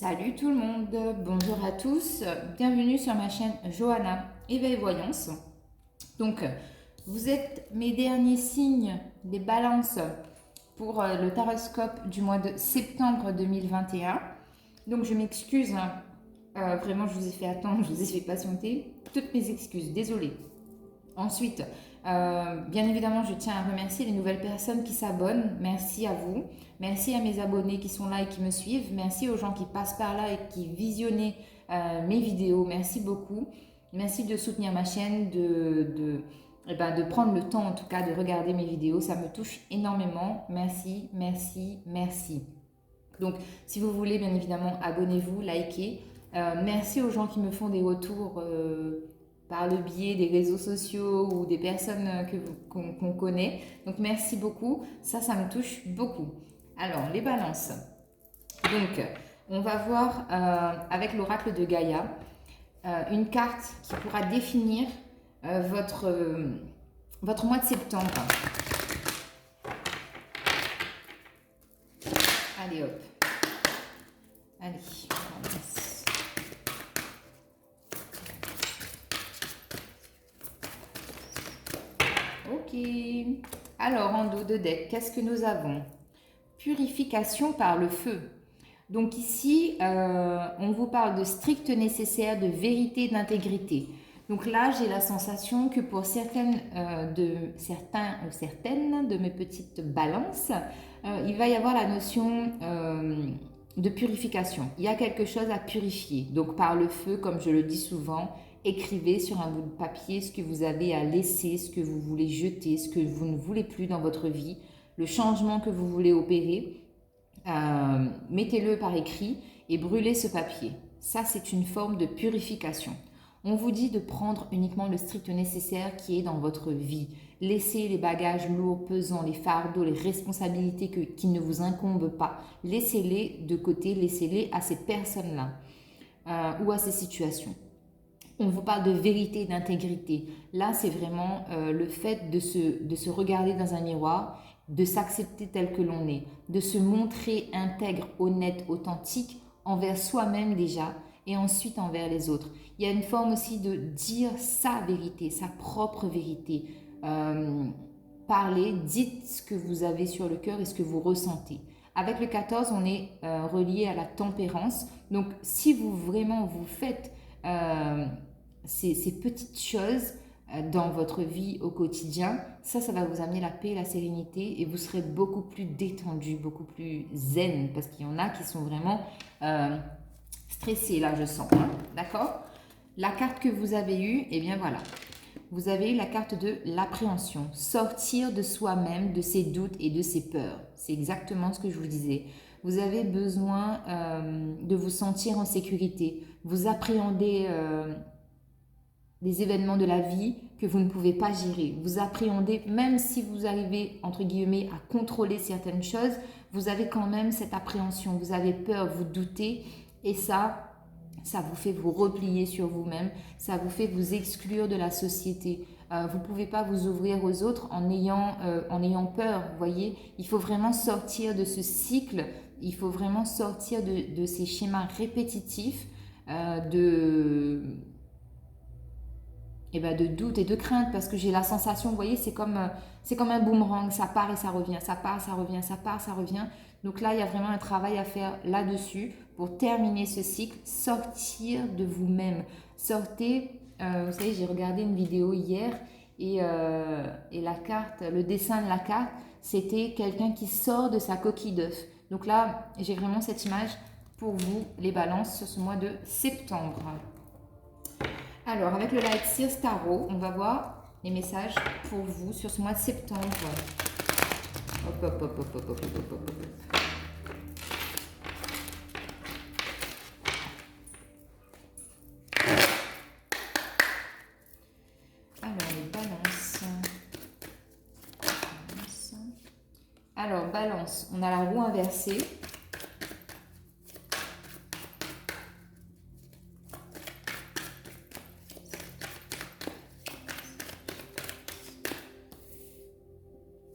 Salut tout le monde, bonjour à tous, bienvenue sur ma chaîne Johanna Éveil Voyance. Donc, vous êtes mes derniers signes des balances pour le taroscope du mois de septembre 2021. Donc, je m'excuse, vraiment je vous ai fait attendre, je vous ai fait patienter. Toutes mes excuses, désolée. Ensuite, bien évidemment, je tiens à remercier les nouvelles personnes qui s'abonnent. Merci à vous. Merci à mes abonnés qui sont là et qui me suivent. Merci aux gens qui passent par là et qui visionnent mes vidéos. Merci beaucoup. Merci de soutenir ma chaîne, de prendre le temps en tout cas de regarder mes vidéos. Ça me touche énormément. Merci, merci, merci. Donc, si vous voulez, bien évidemment, abonnez-vous, likez. Merci aux gens qui me font des retours par le biais des réseaux sociaux ou des personnes qu'on connaît. Donc, merci beaucoup. Ça me touche beaucoup. Alors, les balances. Donc, on va voir avec l'oracle de Gaïa une carte qui pourra définir votre mois de septembre. Allez, hop. Allez, on balance. Ok. Alors, en dos de deck, qu'est-ce que nous avons? Purification par le feu. Donc ici, on vous parle de strict nécessaire, de vérité, d'intégrité. Donc là, j'ai la sensation que pour certaines de mes petites balances, il va y avoir la notion de purification. Il y a quelque chose à purifier. Donc par le feu, comme je le dis souvent, écrivez sur un bout de papier ce que vous avez à laisser, ce que vous voulez jeter, ce que vous ne voulez plus dans votre vie, le changement que vous voulez opérer. Mettez-le par écrit et brûlez ce papier. Ça, c'est une forme de purification. On vous dit de prendre uniquement le strict nécessaire qui est dans votre vie. Laissez les bagages lourds, pesants, les fardeaux, les responsabilités qui ne vous incombent pas. Laissez-les de côté, laissez-les à ces personnes-là ou à ces situations. On vous parle de vérité, d'intégrité. Là, c'est vraiment le fait de se regarder dans un miroir, de s'accepter tel que l'on est, de se montrer intègre, honnête, authentique envers soi-même déjà et ensuite envers les autres. Il y a une forme aussi de dire sa vérité, sa propre vérité. Parlez, dites ce que vous avez sur le cœur et ce que vous ressentez. Avec le 14, on est relié à la tempérance. Donc, si vous vraiment vous faites ces petites choses dans votre vie au quotidien, ça va vous amener la paix, la sérénité et vous serez beaucoup plus détendu, beaucoup plus zen parce qu'il y en a qui sont vraiment stressés là, je sens. Hein, d'accord? La carte que vous avez eue, eh bien voilà. Vous avez eu la carte de l'appréhension, sortir de soi-même, de ses doutes et de ses peurs. C'est exactement ce que je vous disais. Vous avez besoin de vous sentir en sécurité. Vous appréhendez des événements de la vie que vous ne pouvez pas gérer. Vous appréhendez, même si vous arrivez, entre guillemets, à contrôler certaines choses, vous avez quand même cette appréhension. Vous avez peur, vous doutez et ça vous fait vous replier sur vous-même, ça vous fait vous exclure de la société. Vous ne pouvez pas vous ouvrir aux autres en ayant peur, vous voyez. Il faut vraiment sortir de ce cycle, il faut vraiment sortir de ces schémas répétitifs de doute et de crainte parce que j'ai la sensation, vous voyez, c'est comme un boomerang, ça part et ça revient, ça part, ça revient, ça part, ça revient. Donc là, il y a vraiment un travail à faire là-dessus pour terminer ce cycle, sortir de vous-même. Sortez, vous savez, j'ai regardé une vidéo hier et la carte, le dessin de la carte, c'était quelqu'un qui sort de sa coquille d'œuf. Donc là, j'ai vraiment cette image pour vous, les balances, sur ce mois de septembre. Alors, avec le Light Sears Tarot, on va voir les messages pour vous sur ce mois de septembre. Hop, hop, hop, hop, hop, hop, hop, hop, hop. Alors, les balances. Alors, balance, on a la roue inversée.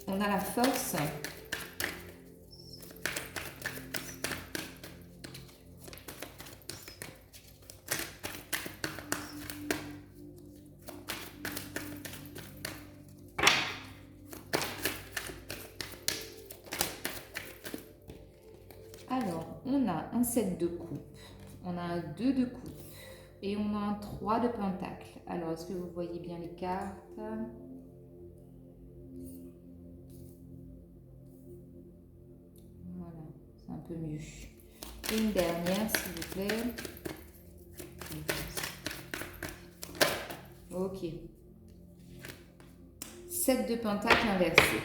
On a la force. Alors, on a un 7 de coupe, on a un 2 de coupe et on a un 3 de pentacle. Alors, est-ce que vous voyez bien les cartes? Voilà, c'est un peu mieux. Et une dernière, s'il vous plaît. Ok. 7 de pentacle inversé.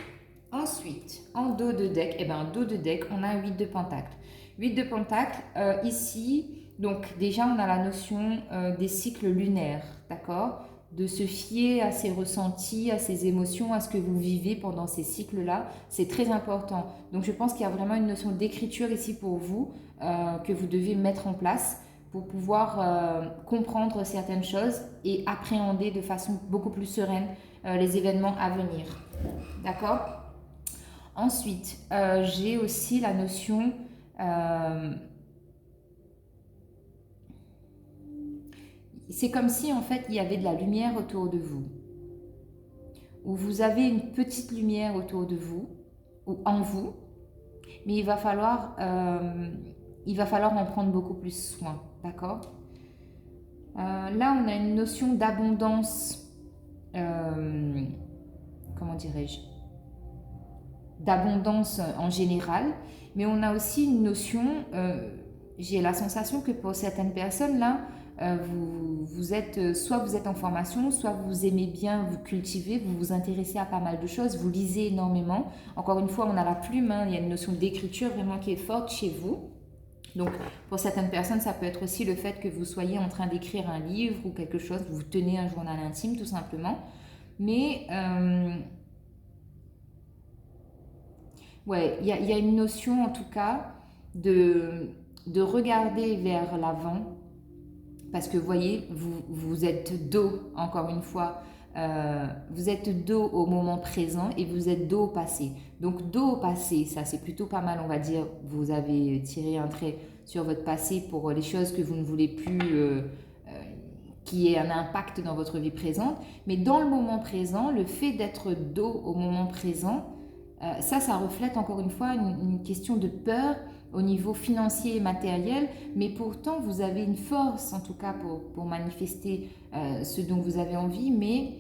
Ensuite, en dos de deck, dos de deck, on a un 8 de pentacle. 8 de pentacle, ici, donc déjà on a la notion des cycles lunaires, d'accord? De se fier à ses ressentis, à ses émotions, à ce que vous vivez pendant ces cycles-là, c'est très important. Donc je pense qu'il y a vraiment une notion d'écriture ici pour vous, que vous devez mettre en place pour pouvoir comprendre certaines choses et appréhender de façon beaucoup plus sereine les événements à venir. D'accord? Ensuite, j'ai aussi la notion c'est comme si en fait il y avait de la lumière autour de vous, ou vous avez une petite lumière autour de vous, ou en vous, mais il va falloir en prendre beaucoup plus soin, d'accord? Là, on a une notion d'abondance, comment dirais-je? D'abondance en général, mais on a aussi une notion, j'ai la sensation que pour certaines personnes là, vous êtes, soit vous êtes en formation, soit vous aimez bien vous cultiver, vous vous intéressez à pas mal de choses, vous lisez énormément. Encore une fois, on a la plume, hein, il y a une notion d'écriture vraiment qui est forte chez vous. Donc, pour certaines personnes, ça peut être aussi le fait que vous soyez en train d'écrire un livre ou quelque chose, vous tenez un journal intime tout simplement. Mais ouais, il y a une notion en tout cas de regarder vers l'avant, parce que vous voyez, vous êtes dos, encore une fois, vous êtes dos au moment présent et vous êtes dos au passé. Donc dos au passé, ça c'est plutôt pas mal, on va dire, vous avez tiré un trait sur votre passé pour les choses que vous ne voulez plus qui aient un impact dans votre vie présente. Mais dans le moment présent, le fait d'être dos au moment présent, ça reflète encore une fois une question de peur au niveau financier et matériel, mais pourtant vous avez une force en tout cas pour manifester ce dont vous avez envie, mais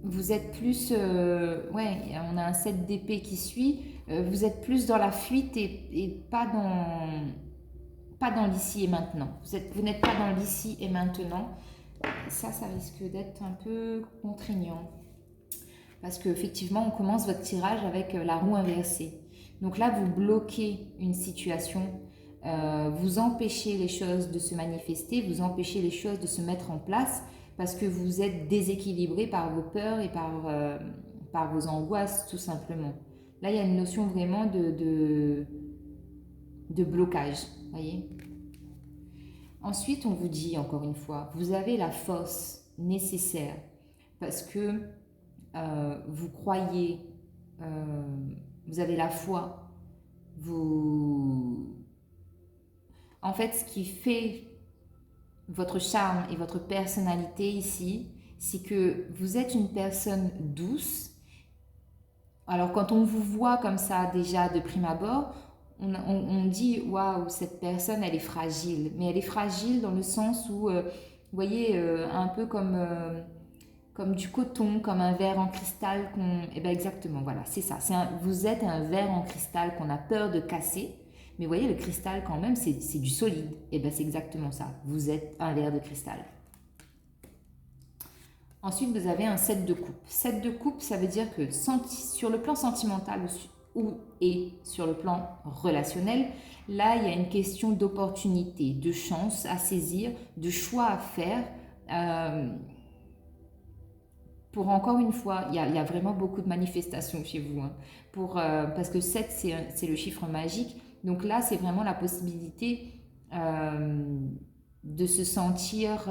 vous êtes plus, ouais, on a un 7 d'épée qui suit, vous êtes plus dans la fuite et pas dans l'ici et maintenant. Vous n'êtes pas dans l'ici et maintenant. Ça risque d'être un peu contraignant. Parce qu'effectivement, on commence votre tirage avec la roue inversée. Donc là, vous bloquez une situation, vous empêchez les choses de se manifester, vous empêchez les choses de se mettre en place parce que vous êtes déséquilibré par vos peurs et par vos angoisses, tout simplement. Là, il y a une notion vraiment de blocage, voyez. Ensuite, on vous dit, encore une fois, vous avez la force nécessaire parce que vous croyez, vous avez la foi, en fait, ce qui fait votre charme et votre personnalité ici, c'est que vous êtes une personne douce. Alors, quand on vous voit comme ça déjà de prime abord, on dit waouh, cette personne elle est fragile, mais elle est fragile dans le sens où, vous voyez, un peu comme du coton, comme un verre en cristal eh ben exactement, voilà, c'est ça. Vous êtes un verre en cristal qu'on a peur de casser, mais vous voyez, le cristal quand même, c'est du solide. Et ben c'est exactement ça. Vous êtes un verre de cristal. Ensuite, vous avez un 7 de coupe. 7 de coupe, ça veut dire que sur le plan sentimental et sur le plan relationnel, là, il y a une question d'opportunité, de chance à saisir, de choix à faire. Pour encore une fois, il y a vraiment beaucoup de manifestations chez vous. Hein, parce que 7, c'est le chiffre magique. Donc là, c'est vraiment la possibilité de se sentir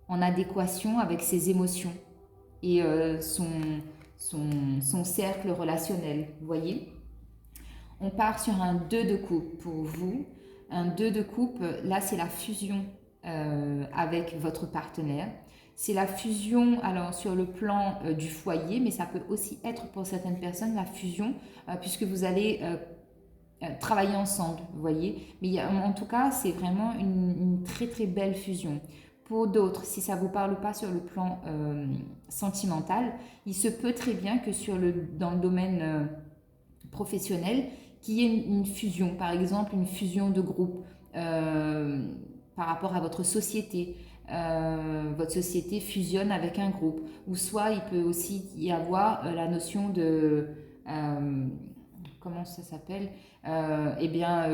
en adéquation avec ses émotions et son cercle relationnel. Vous voyez? On part sur un 2 de coupe pour vous. Un 2 de coupe, là, c'est la fusion avec votre partenaire. C'est la fusion, alors sur le plan du foyer, mais ça peut aussi être pour certaines personnes la fusion, puisque vous allez travailler ensemble, vous voyez. Mais en tout cas, c'est vraiment une très très belle fusion. Pour d'autres, si ça ne vous parle pas sur le plan sentimental, il se peut très bien que dans le domaine professionnel, qu'il y ait une fusion, par exemple une fusion de groupe par rapport à votre société. Votre société fusionne avec un groupe. Ou soit il peut aussi y avoir la notion de... comment ça s'appelle eh bien,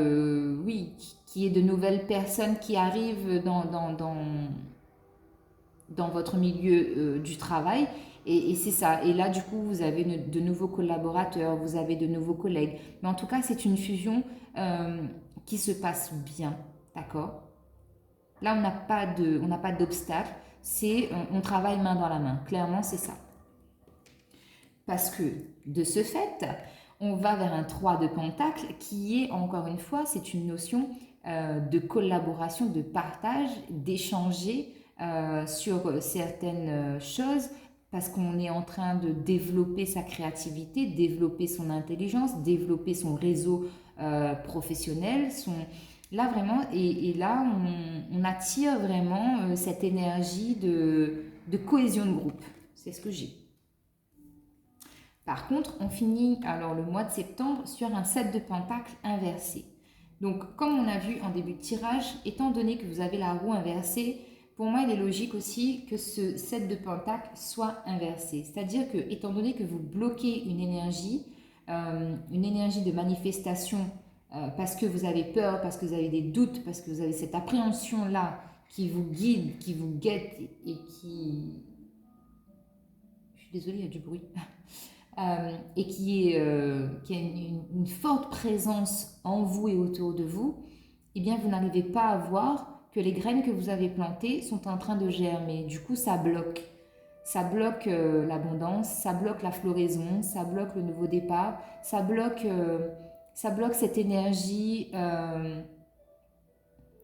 oui, qu'il y ait de nouvelles personnes qui arrivent dans votre milieu du travail. Et c'est ça. Et là, du coup, vous avez de nouveaux collaborateurs, vous avez de nouveaux collègues. Mais en tout cas, c'est une fusion qui se passe bien. D'accord? Là, on n'a pas d'obstacle. On travaille main dans la main. Clairement, c'est ça. Parce que, de ce fait, on va vers un 3 de pentacle qui est, encore une fois, c'est une notion de collaboration, de partage, d'échanger sur certaines choses parce qu'on est en train de développer sa créativité, développer son intelligence, développer son réseau professionnel, là vraiment, et là on attire vraiment cette énergie de cohésion de groupe. C'est ce que j'ai. Par contre, on finit alors le mois de septembre sur un 7 de pentacle inversé. Donc, comme on a vu en début de tirage, étant donné que vous avez la roue inversée, pour moi, il est logique aussi que ce 7 de pentacle soit inversé. C'est-à-dire que, étant donné que vous bloquez une énergie de manifestation, parce que vous avez peur, parce que vous avez des doutes, parce que vous avez cette appréhension-là qui vous guide, qui vous guette et qui... Je suis désolée, il y a du bruit. Et qui a une forte présence en vous et autour de vous, eh bien, vous n'arrivez pas à voir que les graines que vous avez plantées sont en train de germer. Du coup, ça bloque. Ça bloque l'abondance, ça bloque la floraison, ça bloque le nouveau départ, ça bloque cette énergie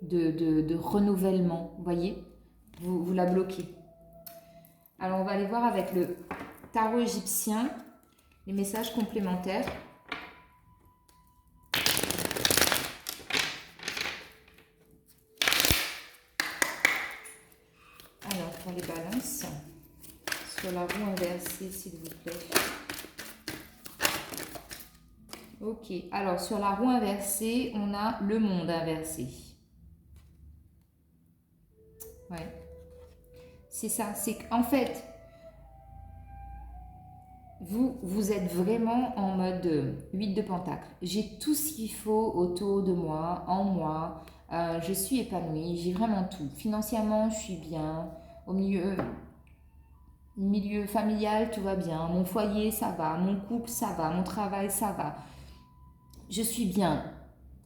de renouvellement. Vous voyez, vous la bloquez. Alors, on va aller voir avec le tarot égyptien les messages complémentaires. Alors, pour les balances, sur la roue inversée, s'il vous plaît. Ok, alors sur la roue inversée, on a le monde inversé. Ouais. C'est ça, c'est qu'en fait, vous êtes vraiment en mode 8 de pentacle. J'ai tout ce qu'il faut autour de moi, en moi. Je suis épanouie, j'ai vraiment tout. Financièrement, je suis bien. Au milieu familial, tout va bien. Mon foyer, ça va. Mon couple, ça va. Mon travail, ça va. Je suis bien.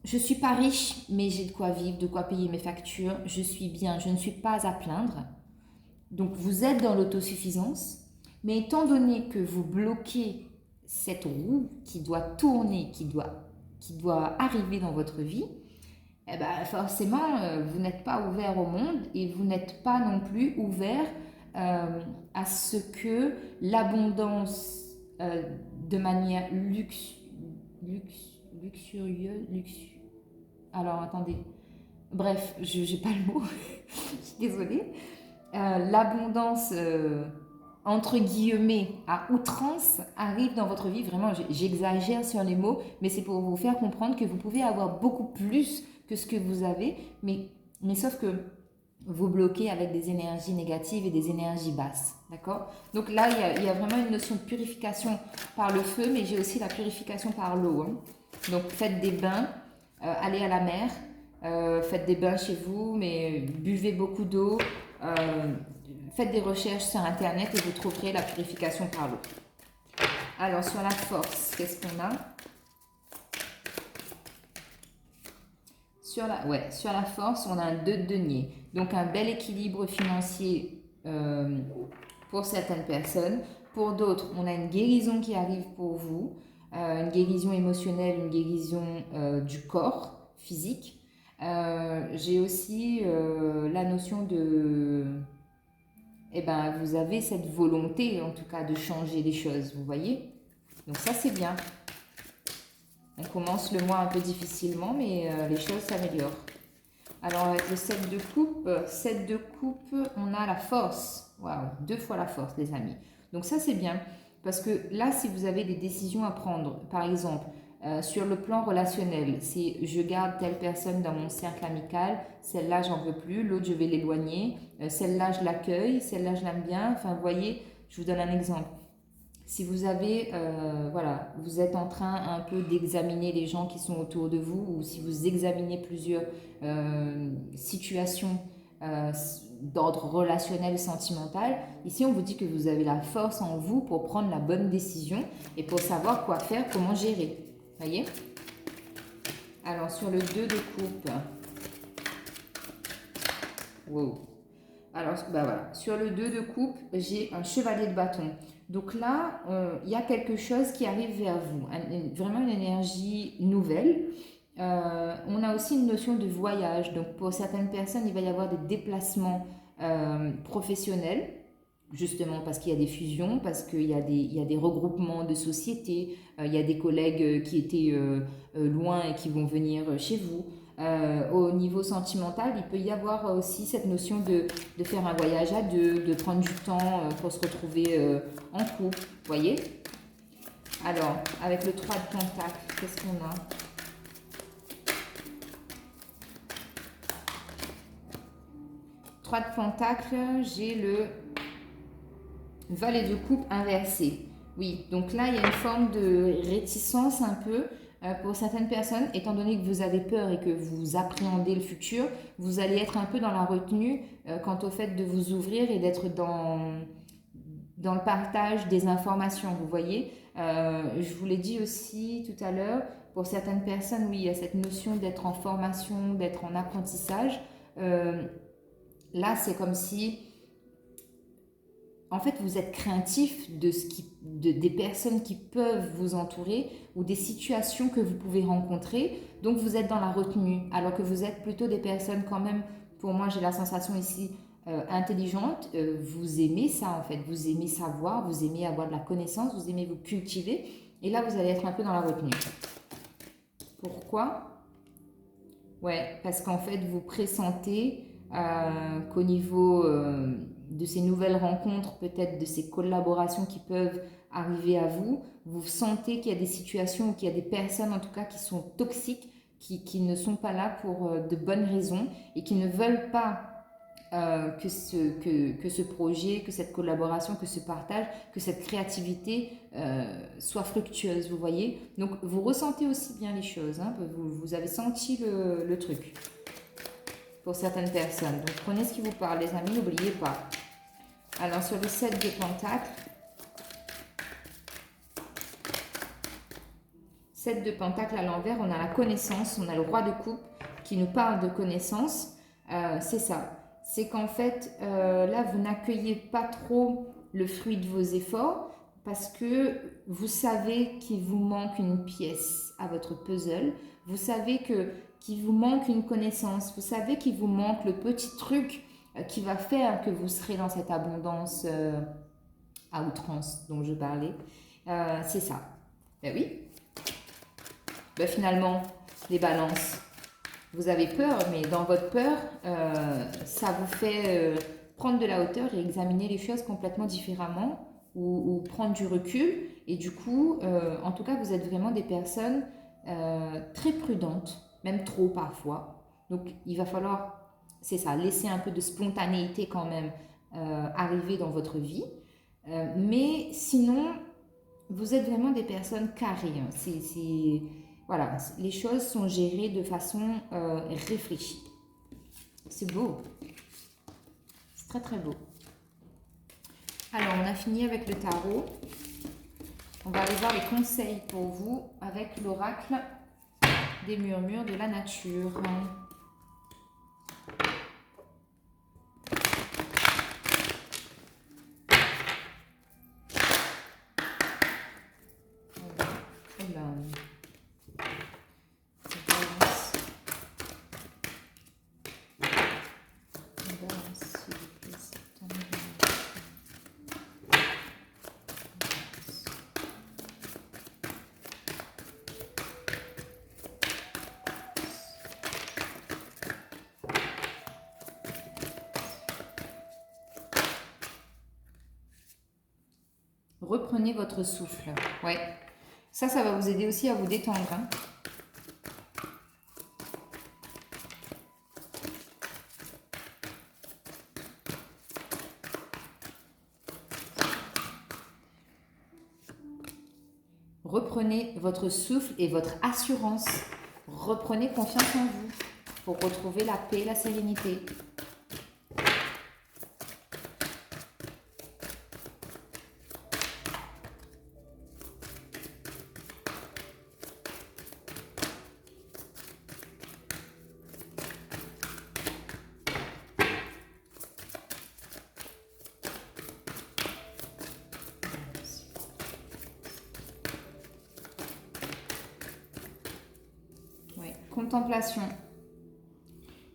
Je ne suis pas riche, mais j'ai de quoi vivre, de quoi payer mes factures. Je suis bien. Je ne suis pas à plaindre. Donc, vous êtes dans l'autosuffisance. Mais étant donné que vous bloquez cette roue qui doit tourner, qui doit arriver dans votre vie, eh ben forcément, vous n'êtes pas ouvert au monde et vous n'êtes pas non plus ouvert à ce que l'abondance de manière luxurieuse, alors attendez, bref, je n'ai pas le mot, je suis désolée, l'abondance entre guillemets à outrance arrive dans votre vie, vraiment j'exagère sur les mots, mais c'est pour vous faire comprendre que vous pouvez avoir beaucoup plus que ce que vous avez, mais sauf que vous bloquez avec des énergies négatives et des énergies basses, d'accord? Donc là, il y a vraiment une notion de purification par le feu, mais j'ai aussi la purification par l'eau. Hein. Donc faites des bains, allez à la mer, faites des bains chez vous, mais buvez beaucoup d'eau, faites des recherches sur Internet et vous trouverez la purification par l'eau. Alors, sur la force, qu'est-ce qu'on a? Sur la force, on a un 2 de denier. Donc, un bel équilibre financier pour certaines personnes. Pour d'autres, on a une guérison qui arrive pour vous. Une guérison émotionnelle, une guérison du corps physique. J'ai aussi la notion de... Eh ben, vous avez cette volonté, en tout cas, de changer les choses, vous voyez? Donc ça, c'est bien. On commence le mois un peu difficilement, mais les choses s'améliorent. Alors, avec le 7 de coupe, on a la force. Waouh, 2 fois la force, les amis. Donc ça, c'est bien. Parce que là, si vous avez des décisions à prendre, par exemple, sur le plan relationnel, si je garde telle personne dans mon cercle amical, celle-là, j'en veux plus, l'autre, je vais l'éloigner, celle-là, je l'accueille, celle-là, je l'aime bien. Enfin, vous voyez, je vous donne un exemple. Si vous avez, voilà, vous êtes en train un peu d'examiner les gens qui sont autour de vous, ou si vous examinez plusieurs situations d'ordre relationnel et sentimental, ici on vous dit que vous avez la force en vous pour prendre la bonne décision et pour savoir quoi faire, comment gérer. Voyez? Alors sur le 2 de coupe, wow. Alors, bah voilà, sur le 2 de coupe, j'ai un chevalier de bâton. Donc là, il y a quelque chose qui arrive vers vous, vraiment une énergie nouvelle. On a aussi une notion de voyage. Donc pour certaines personnes, il va y avoir des déplacements professionnels, justement parce qu'il y a des fusions, parce qu'il y a des regroupements de sociétés, il y a des collègues qui étaient loin et qui vont venir chez vous. Au niveau sentimental, il peut y avoir aussi cette notion de faire un voyage à deux, de prendre du temps pour se retrouver en couple, vous voyez? Alors, avec le 3 de Pentacle, qu'est-ce qu'on a? Trois de Pentacle, j'ai le valet de coupe inversé. Oui, donc là, il y a une forme de réticence un peu pour certaines personnes, étant donné que vous avez peur et que vous appréhendez le futur, vous allez être un peu dans la retenue quant au fait de vous ouvrir et d'être dans le partage des informations, vous voyez. Je vous l'ai dit aussi tout à l'heure, pour certaines personnes, oui, il y a cette notion d'être en formation, d'être en apprentissage. Là, c'est comme si en fait, vous êtes craintif des personnes qui peuvent vous entourer ou des situations que vous pouvez rencontrer. Donc, vous êtes dans la retenue, alors que vous êtes plutôt des personnes quand même, pour moi, j'ai la sensation ici, intelligentes. Vous aimez ça, en fait. Vous aimez savoir, vous aimez avoir de la connaissance, vous aimez vous cultiver. Et là, vous allez être un peu dans la retenue. Pourquoi? Ouais, parce qu'en fait, vous pressentez qu'au niveau de ces nouvelles rencontres, peut-être de ces collaborations qui peuvent arriver à vous, vous sentez qu'il y a des situations ou qu'il y a des personnes en tout cas qui sont toxiques, qui ne sont pas là pour de bonnes raisons et qui ne veulent pas que ce projet, que cette collaboration, que ce partage, que cette créativité soit fructueuse, vous voyez. Donc vous ressentez aussi bien les choses, hein, vous avez senti le truc pour certaines personnes. Donc prenez ce qui vous parle, les amis, n'oubliez pas. Alors sur le 7 de Pentacle, 7 de Pentacle à l'envers, on a la connaissance, on a le roi de coupe qui nous parle de connaissance. C'est ça. C'est qu'en fait, là, vous n'accueillez pas trop le fruit de vos efforts parce que vous savez qu'il vous manque une pièce à votre puzzle. Vous savez qu'il vous manque une connaissance. Vous savez qu'il vous manque le petit truc qui va faire que vous serez dans cette abondance à outrance dont je parlais. C'est ça. Ben oui. Ben finalement, les balances. Vous avez peur, mais dans votre peur, ça vous fait prendre de la hauteur et examiner les choses complètement différemment ou prendre du recul. Et du coup, en tout cas, vous êtes vraiment des personnes très prudentes, même trop parfois. Donc, il va falloir, c'est ça, laisser un peu de spontanéité quand même arriver dans votre vie. Mais sinon, vous êtes vraiment des personnes carrées. Hein. Voilà, les choses sont gérées de façon réfléchie. C'est beau. C'est très très beau. Alors, on a fini avec le tarot. On va aller voir les conseils pour vous avec l'oracle des murmures de la nature. reprenez votre souffle. Ouais. Ça va vous aider aussi à vous détendre. Hein. Reprenez votre souffle et votre assurance. Reprenez confiance en vous pour retrouver la paix et la sérénité. Contemplation.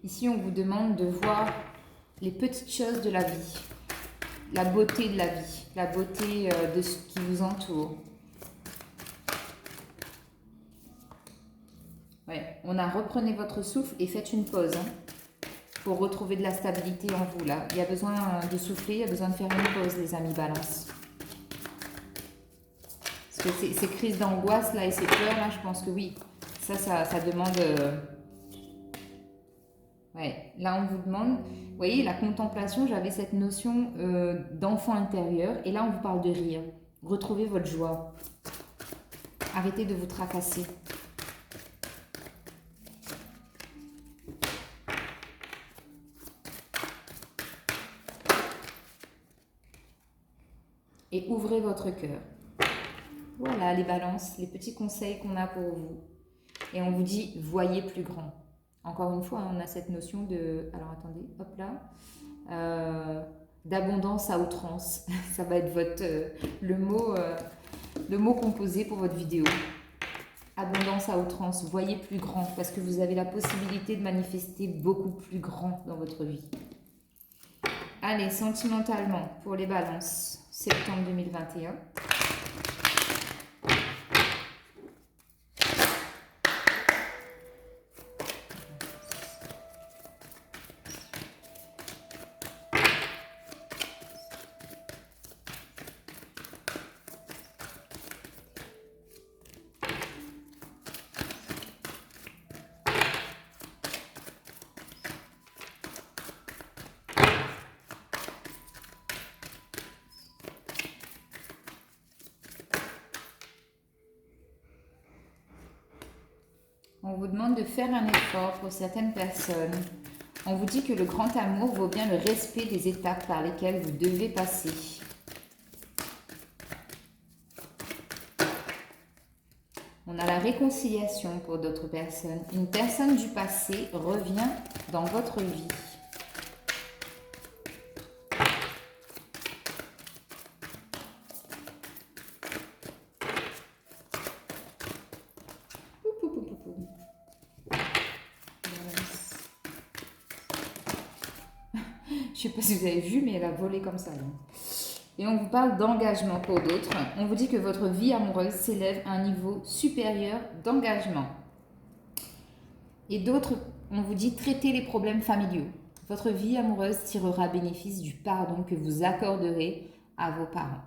Ici, on vous demande de voir les petites choses de la vie, la beauté de la vie, la beauté de ce qui vous entoure. Ouais, on a reprenez votre souffle et faites une pause pour retrouver de la stabilité en vous. Là, il y a besoin de souffler, il y a besoin de faire une pause, les amis Balance. Parce que ces crises d'angoisse là et ces peurs là, je pense que oui. Ça demande... Ouais, là on vous demande... Vous voyez, la contemplation, j'avais cette notion d'enfant intérieur. Et là, on vous parle de rire. Retrouvez votre joie. Arrêtez de vous tracasser. Et ouvrez votre cœur. Voilà les balances, les petits conseils qu'on a pour vous. Et on vous dit, voyez plus grand. Encore une fois, on a cette notion de... Alors, attendez, hop là. D'abondance à outrance. Ça va être votre, le mot composé pour votre vidéo. Abondance à outrance. Voyez plus grand. Parce que vous avez la possibilité de manifester beaucoup plus grand dans votre vie. Allez, sentimentalement, pour les balances. Septembre 2021. On vous demande de faire un effort pour certaines personnes. On vous dit que le grand amour vaut bien le respect des étapes par lesquelles vous devez passer. On a la réconciliation pour d'autres personnes. Une personne du passé revient dans votre vie. Je ne sais pas si vous avez vu, mais elle a volé comme ça. Et on vous parle d'engagement pour d'autres. On vous dit que votre vie amoureuse s'élève à un niveau supérieur d'engagement. Et d'autres, on vous dit traiter les problèmes familiaux. Votre vie amoureuse tirera bénéfice du pardon que vous accorderez à vos parents.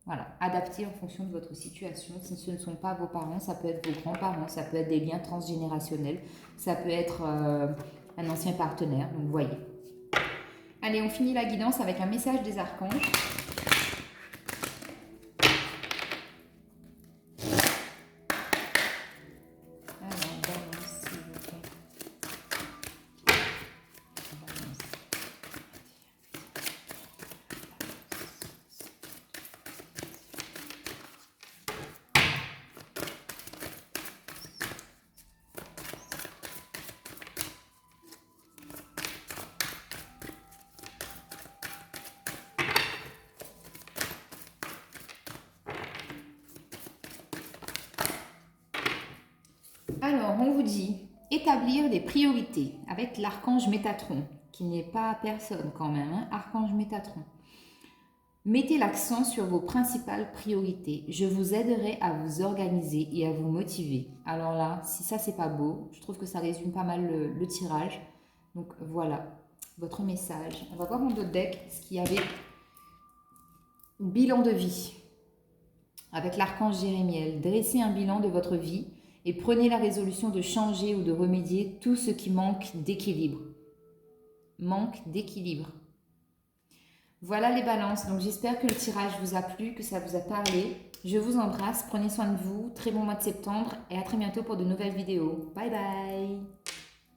Voilà, adaptez en fonction de votre situation. Si ce ne sont pas vos parents, ça peut être vos grands-parents, ça peut être des liens transgénérationnels, ça peut être un ancien partenaire. Donc, voyez. Allez, on finit la guidance avec un message des archanges. Alors, on vous dit établir des priorités avec l'archange Métatron, qui n'est pas personne quand même, hein, archange Métatron. Mettez l'accent sur vos principales priorités. Je vous aiderai à vous organiser et à vous motiver. Alors là, si ça c'est pas beau, je trouve que ça résume pas mal le tirage. Donc voilà, votre message. On va voir dans d'autres decks ce qu'il y avait. Bilan de vie. avec l'archange Jérémiel. Dressez un bilan de votre vie et prenez la résolution de changer ou de remédier tout ce qui manque d'équilibre. Manque d'équilibre. Voilà les balances. Donc j'espère que le tirage vous a plu, que ça vous a parlé. Je vous embrasse, prenez soin de vous. Très bon mois de septembre et à très bientôt pour de nouvelles vidéos. Bye bye.